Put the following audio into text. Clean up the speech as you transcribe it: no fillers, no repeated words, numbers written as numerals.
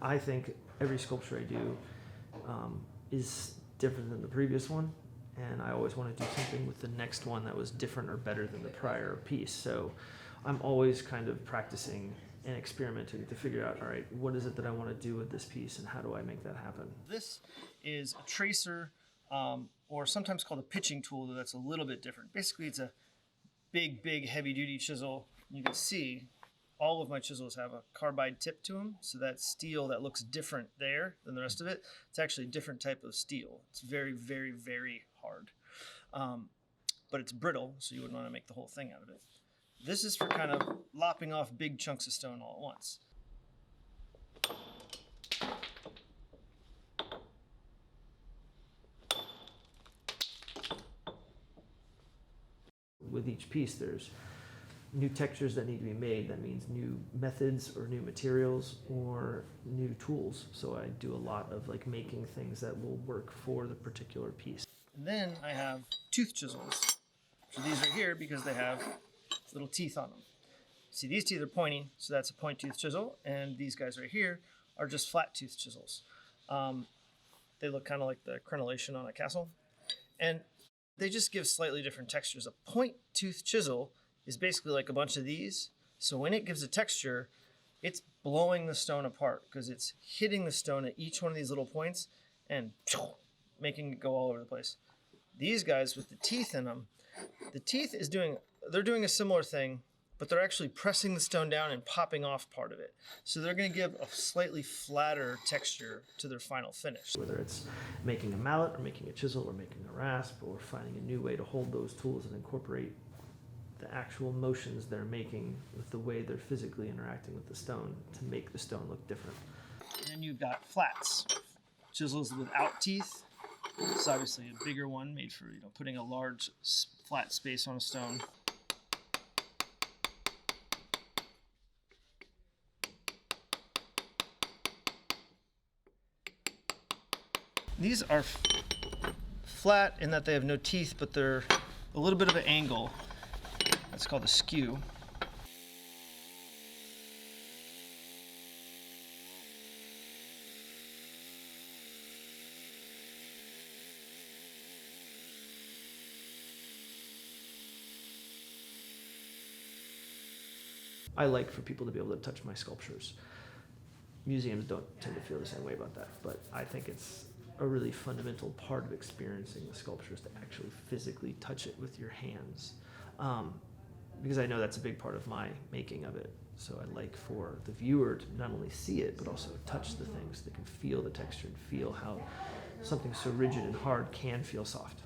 I think every sculpture I do is different than the previous one, and I always want to do something with the next one that was different or better than the prior piece. So I'm always kind of practicing and experimenting to figure out, all right, what is it that I want to do with this piece and how do I make that happen? This is a tracer, or sometimes called a pitching tool, though that's a little bit different. Basically, it's a big, heavy-duty chisel. You can see all of my chisels have a carbide tip to them, so that steel that looks different there than the rest of it, it's actually a different type of steel. It's very hard. But it's brittle, so you wouldn't want to make the whole thing out of it. This is for kind of lopping off big chunks of stone all at once. With each piece, there's new textures that need to be made. That means new methods or new materials or new tools. So I do a lot of like making things that will work for the particular piece. And then I have tooth chisels. So these are here because they have little teeth on them. See, these teeth are pointy, so that's a point tooth chisel, and these guys right here are just flat tooth chisels. They look kind of like the crenellation on a castle, and they just give slightly different textures. A point tooth chisel is basically like a bunch of these, so when it gives a texture, it's blowing the stone apart because it's hitting the stone at each one of these little points and making it go all over the place. These guys with the teeth in them, the teeth they're doing a similar thing, but they're actually pressing the stone down and popping off part of it. So they're going to give a slightly flatter texture to their final finish. Whether it's making a mallet or making a chisel or making a rasp or finding a new way to hold those tools and incorporate the actual motions they're making with the way they're physically interacting with the stone to make the stone look different. And then you've got flats, chisels without teeth. It's obviously a bigger one made for putting a large flat space on a stone. These are flat in that they have no teeth, but they're a little bit of an angle. That's called a skew. I like for people to be able to touch my sculptures. Museums don't tend to feel the same way about that, but I think it's a really fundamental part of experiencing the sculptures to actually physically touch it with your hands. Because I know that's a big part of my making of it. So I like for the viewer to not only see it, but also touch the things. They can feel the texture and feel how something so rigid and hard can feel soft.